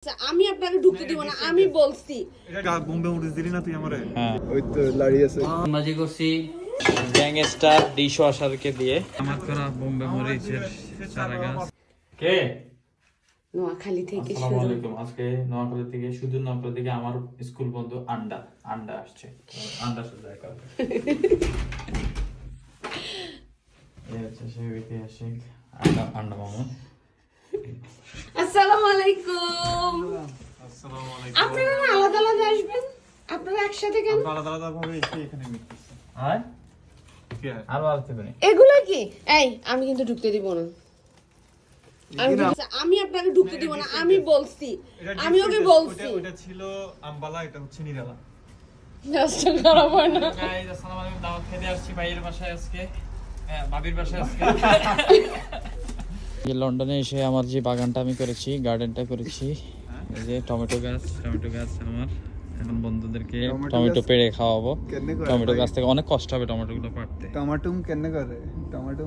আমি আপনাকে ঢুকতে দিব না, আমি বলছি। এটা বোম্বে মরিচ দিলি না তুই আমারে? হ্যাঁ, ওই তো লাড়ি আছে। বাজি করছি গ্যাংস্টার ডিশওয়াশারকে দিয়ে আমার করা বোম্বে মরিচের চারা গাছ। কে? নোয়াখালী থেকে আসসালামু শুরু। আলাইকুম। আজকে নোয়াখালী থেকে, শুধু নোয়াখালী থেকে আমার স্কুল বন্ধু আন্ডা আসছে। আন্ডার সাথে দেখা হবে। এই হচ্ছে সেই ঐতিহাসিক আন্ডা মামু। আসসালামু আলাইকুম। আসসালামু আলাইকুম। আপনারা না আলাদা আলাদা আসবেন? আপনারা একসাথে কেন? আলাদা আলাদা ভাবে এখানে মিটতেছে। হ্যাঁ, কি আর? আর বলতে পারি। এগুলা কি? এই আমি কিন্তু ঢুকতে দিব না। আমি আপনাকে ঢুকতে দিব না, আমি বলছি। আমি ওকে বলছি। ওটা ছিল আম্বালা, এটা হচ্ছে নিরালা। নষ্ট খারাপ হয় না। গাইস, আসসালামু আলাইকুম। দাওয়াত খেতে আসছি ভাইয়ের বাসায় আজকে। হ্যাঁ, ভাবির বাসায় আজকে। এই লন্ডনে এসে আমার যে বাগানটা আমি করেছি, গার্ডেনটা করেছি, এই যে টমেটো গাছ আমার। এখন বন্ধুদেরকে টমেটো পেড়ে খাওয়াবো। টমেটো গাছ থেকে অনেক কষ্ট হবে টমেটোগুলো পাড়তে। টমেটো কেমনে করে? টমেটো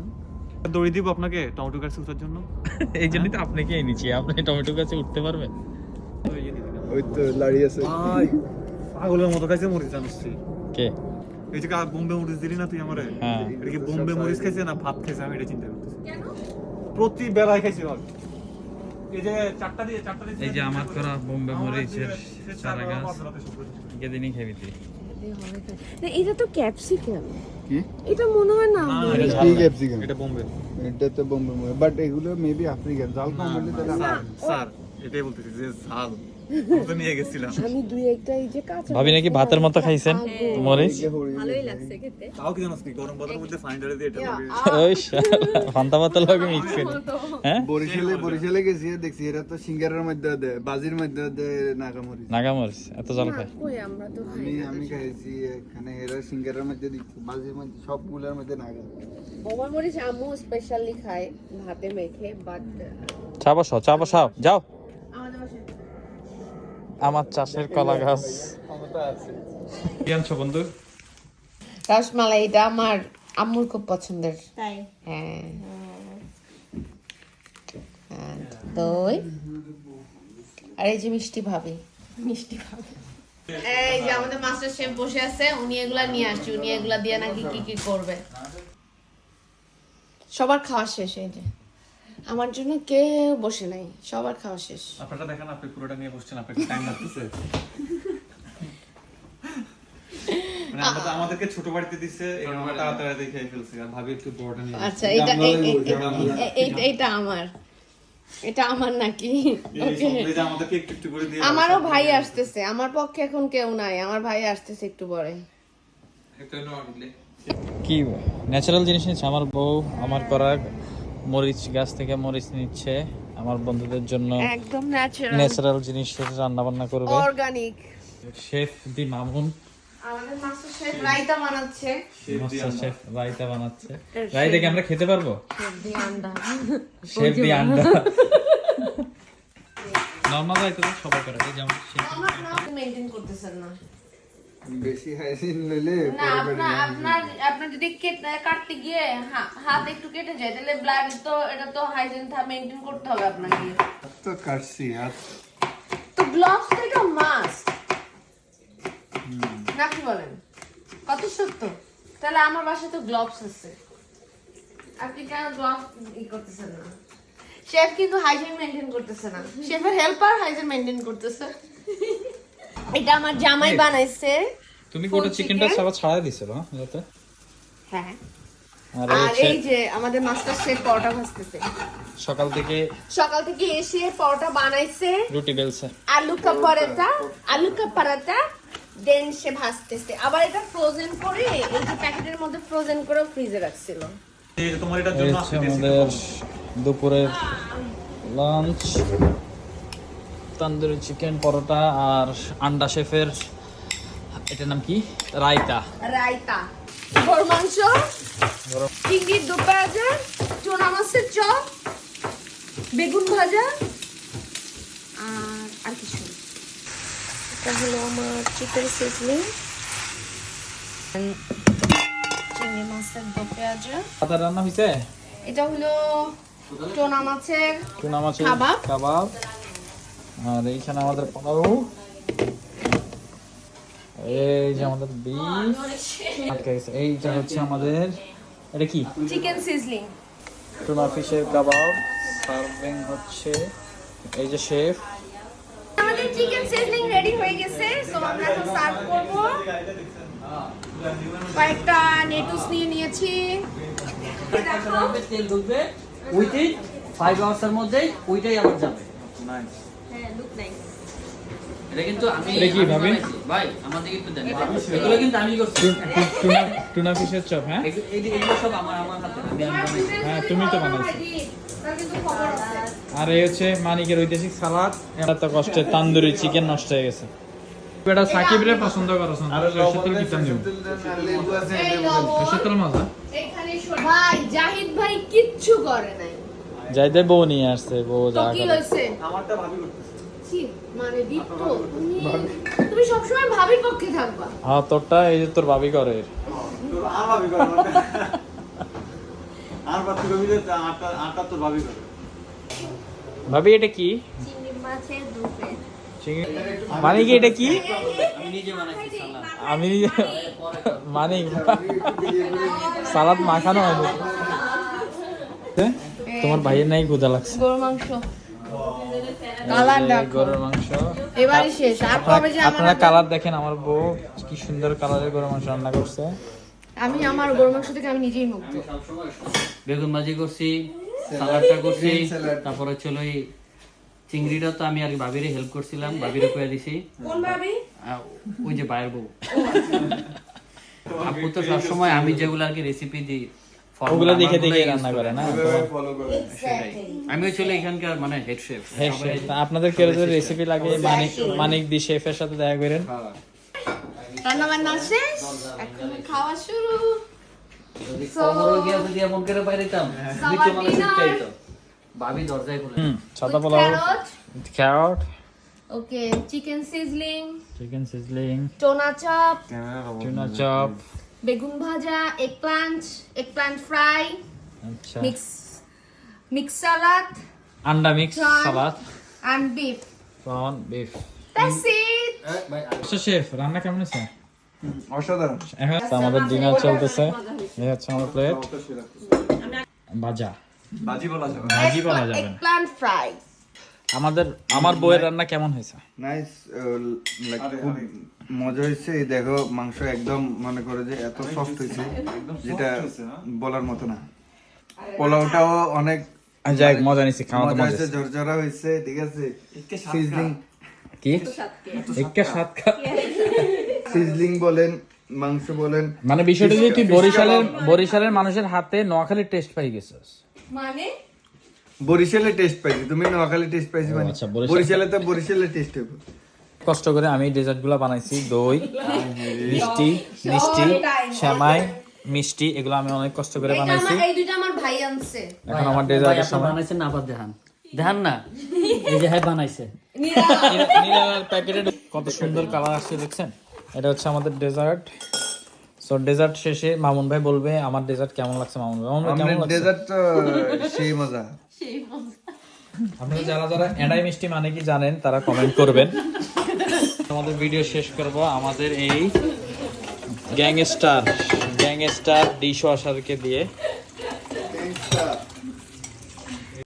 দড়ি দিব আপনাকে টমেটো গাছে উঠার জন্য। এই জন্যই তো আপনাকে এনেছি। আপনি টমেটো গাছে উঠতে পারবেন? ওই তো লাড়ি আছে। ভাই পাগলের মতো খাইছে মরিচ জানিস? কে? এই যে বোম্বে মরিচ দিলি না তুই আমারে? হ্যাঁ। এটা কি বোম্বে মরিচ খাইছে না ভাত খাইছে, আমি এটা চিন্তা করতেছি। কেন? প্রতি বেলায় খাইছে ভাই। এই যে চারটা দিয়ে এই যে আমার করা বোম্বে মরিচের চারা গাছ, দিনই খেবি তুই। না, এটা তো ক্যাপসিকাম। কি? এটা মনে হয় না। কি ক্যাপসিকাম? এটা বোম্বে। এটা তো বোম্বে মরিচ, বাট এগুলো মেবি আফ্রিকান। জাল কম হলে তাহলে স্যার এটাই বলতেছি যে ঝাল তো নিয়ে গেছিলাম। আমি দুই একটা এই যে কাঁচা ভাবি নাকি ভাতের মতো খাইছেন মরিচ? ভালোই লাগছে খেতে। তাও কি জানোস কি গরম ভাতের মধ্যে ফাইন্ডারে দিয়ে এটা লাগে। ওই ফান্তা পাতা লাগে মিক্স করে। হ্যাঁ, বরিশালে গেছি, দেখছি এরা তো সিঙ্গারের মধ্যে দেয়, বাজির মধ্যে দেয় নাগামরিচ। নাগা মরিচ এত জল খায়? কই আমরা তো খাই না। আমি খাইছি এখানে, এরা সিঙ্গারের মধ্যে দিচ্ছে, বাজির মধ্যে, সবগুলোর মধ্যে নাগা। বোম্বে মরিচ আম্মু স্পেশালি খায় ভাতে মেখে, বাট চা বসাও যাও। আমাদের বাসায় আমার চাষের কলা গাছ। কি আনছো বন্ধু? রসমালাই, এটা আমার আম্মুর খুব পছন্দের। তাই হ্যাঁ। হ্যাঁ, দই আর এই যে মিষ্টি ভাবি। এই যে আমাদের মাস্টার শেফ বসে আছে, উনি এগুলা নিয়ে আসছে, উনি এগুলা দিয়ে নাকি কি কি করবে। সবার খাওয়া শেষ। এই যে আমার জন্য কেউ বসে নাই, সবার খাওয়া শেষ। আপনারা দেখেন, আপনি পুরোটা নিয়ে বসছেন, আপনাকে টাইম লাগতেছে। মানে আমাদেরকে ছোট বাড়িতে দিছে, আমরা তাড়াতাড়ি দেখে ফেলছি, আর ভাবি একটু বড়টা নিয়ে। আচ্ছা, এটা আমার নাকি? এই যে আমাদেরকে একটু একটু করে দিয়ে আমারও ভাই আসতেছে, আমার পক্ষে এখন কেউ নাই, আমার ভাই আসতেছে একটু পরে। কি ন্যাচারাল জিনিস নিচ্ছে আমার বউ। আমার করা মরিচ গাছ থেকে মরিচ নিচ্ছে আমার বন্ধুদের জন্য। একদম ন্যাচারাল ন্যাচারাল জিনিস রান্না বান্না করবে অর্গানিক। শেফ দি মামুন। আমাদের মাস্টার শেফ রায়তা বানাচ্ছে। মাস্টার শেফ রায়তা বানাচ্ছে। রায়তা কি আমরা খেতে পারবো? শেফ দি আন্ডা। শেফ দি আন্ডা। নরমাল রায়তা তো সবাই করে, যেমন আমার না মেইনটেইন করতেছেন না। বেশি হাইজিন লইলে না, আপনার যদি কাটতে গিয়ে হাত একটু কেটে যায়, তাহলে ব্লাড তো, এটা তো হাইজিন মেইনটেইন করতে হবে আপনাকে। তো কাটছি আর তো গ্লাভস তো এটা মাস্ট না, কি বলেন? কত সত্য। তাহলে আমার বাসায় তো গ্লাভস আছে, আপনি কেন গ্লাভস করতেছেন না? শেফ কিন্তু হাইজিন মেইনটেইন করতেছে না, শেফের হেল্পার হাইজিন মেইনটেইন করতেছে। এটা আমার জামাই বানাইছে। তুমি গোটা চিকেনটা সব ছাড়া দিছো না যাতে? হ্যাঁ। আর আর এই যে আমাদের মাস্টার শেফ পরোটা ভাজতেছে, সকাল থেকে এসে পরোটা বানাইছে, রুটি বেলছে, আলু কা পরোটা দেন সে ভাজতেছে। আবার এটা ফ্রোজেন করে, এই যে প্যাকেটের মধ্যে ফ্রোজেন করে ফ্রিজে রাখছিল। এই যে তোমার এটার জন্য আসছে আমাদের দুপুরের লাঞ্চ। তন্দুরি চিকেন, পরোটা আর আন্ডা শেফের এটার নাম কি? রায়তা। গরুর মাংস, চিংড়ির দু ভাজা, চুনা মাছের চপ, বেগুন ভাজা আর কিছু। এটা হলো আমার চিকেন সিজলিং, চিংড়ি মাছের দু পেঁয়াজা। পাতা রান্না হয়েছে। এটা হলো চুনা মাছের কাবাব। আর এইখানে আমাদের পোলাও, এই যে আমাদের বিফ, এইটা হচ্ছে আমাদের, এটা কি চিকেন সিজলিং। টুনা ফিশের কাবাব সার্ভিং হচ্ছে, এই যে শেফ। আমাদের চিকেন সিজলিং রেডি হয়ে গেছে, সো আমরা এখন সার্ভ করব। কয়েকটা নেটুস নিয়ে নিয়েছি। তেল ঢুকবে উইথিন 5 আওয়ার্স এর মধ্যে ওইটাই আবার যাবে। নাইস। হ্যাঁ, লুক নাইস। এটা কিন্তু আমি এটা কি ভাবি? বানাইছি। ভাই আমাদের একটু দেন, এগুলো কিন্তু আমি করছি। টুনা ফিশের চপ, হ্যাঁ এগুলো সব আমার হাতে, আমি বানাইছি। হ্যাঁ, তুমি তো বানাইছো। তার কিন্তু খবর আছে। আর এই হচ্ছে মানিকের ঐতিহাসিক সালাদ। এটা তো কষ্টে তান্দুরি চিকেন নষ্ট হয়ে গেছে। এটা সাকিবরে পছন্দ করছ না, আর সরষের তেল কি টান দিব? লেবু আছে এই লেবু লবণ। সরষের তেল মজা। এখানে ভাই জাহিদ ভাই কিচ্ছু করে নাই। যাইতে বউ নিয়ে আসছে, বউ তো যা কি করে। হইছে? আমারটা ভাবি করতেছে। ছি, মানে দীপ্ত তুমি সবসময় ভাবির পক্ষে থাকবা। হ্যাঁ, তোরটা এই যে তোর ভাবি করে। তোর আর ভাবি করে আর বাতি কবি যে আটা তোর ভাবি করে। ভাবি এটা কি? চিংড়ি মাছের দুপে। মানে কি এটা কি? আমি নিজে বানাইছি সালাদ। আমি মানে সালাদ মাখানো হয়নি। তোমার ভাইয়ের নাই ক্ষুধা লাগছে। গরুর মাংস। কালার দেখো। গরুর মাংস। এবারে শেষ। আর কবে যে আপনারা কালার দেখেন, আমার বউ কি সুন্দর কালারের গরুর মাংস রান্না করছে। আমি আমার গরুর মাংস থেকে আমি নিজেই মুগ্ধ। বেগুন ভাজি করছি, সালাডটা করছি, Green salad। তারপর হচ্ছে ওই চিংড়িটা তো আমি আর কি ভাবিরে হেল্প করছিলাম, ভাবিরে কইয়া দিছি। কোন ভাবি? ওই যে বাইরের বউ। আপু তো সবসময় আমি যেগুলো আর কি রেসিপি দিই ওগুলো দেখে দেখে রান্না করে না? ফলো করে আমি হচ্ছে এখানকার মানে হেড শেফ। হ্যাঁ, তা আপনাদের কেউ যদি রেসিপি লাগে মানিক দি শেফের সাথে দেখা করেন। রান্না বান্না শেষ, এখন খাওয়া শুরু। যদি খবরও গিয়া যদি এমন করে পাইতাম নিচে মানে শিখতাইতো। ভাবি দরজায় খুলে সাদা পোলাও, ক্যারট, ওকে, চিকেন সিজলিং, চিকেন সিজলিং, টোনা চপ, টুনা চপ। বেগুন ভাজা, এগপ্লান্ট ফ্রাই, আচ্ছা, মিক্স সালাদ, আন্ডা mix Prawn. Salad, and beef. Prawn beef. That's it. আচ্ছা শেফ, রান্না কেমন হয়েছে? অসাধারণ। এখন তো আমাদের ডিনার চলতেছে। এই হচ্ছে আমার প্লেট। ভাজা, বাজি বলা যাবে। ভাজি বলা যাবে না। Eggplant fry. আমার বউয়ের রান্না কেমন হয়েছে? নাইস, লাইক খুব মজা হয়েছে। এই দেখো মাংস একদম মনে করে যে এত সফট হয়েছে যেটা বলার মতো না। পোলাওটাও অনেক যাই মজা নিছি, খাওয়া তো মজা মজা হয়েছে, হয়েছে। ঝরঝরা হয়েছে, ঠিক আছে। সিজলিং কি একটা স্বাদ খা। সিজলিং বলেন, মাংস বলেন, মানে বিষয়টা যে তুই বরিশালের মানুষের হাতে নোয়াখালীর টেস্ট পাই গেছিস। মানে বরিশালে টেস্ট পাইছি, তুমি নোয়াখালী টেস্ট পাইছি মানে আচ্ছা, বরিশালে তো বরিশালে টেস্ট হবে। কষ্ট করে আমি ডেজার্ট গুলা বানাইছি, দই, মিষ্টি, সেমাই, মিষ্টি, এগুলো আমি অনেক কষ্ট করে বানাইছি। এই দুইটা আমার ভাই আনছে। এখন আমার ডেজার্টের সময় বানাইছে না, আবার দেখান দেখান না, এই যে হ্যাঁ বানাইছে। নিরালার প্যাকেটে কত সুন্দর কালার আসছে দেখছেন। এটা হচ্ছে আমাদের ডেজার্ট। সো ডেজার্ট শেষে মামুন ভাই বলবে আমার ডেজার্ট কেমন লাগছে। মামুন ভাই কেমন লাগছে? ডেজার্ট তো সেই মজা। আপনারা যারা এড়াই মিষ্টি মানে কি জানেন তারা কমেন্ট করবেন। আমাদের ভিডিও শেষ করব আমাদের এই গ্যাংস্টার ডিশ ওয়াশারকে দিয়ে।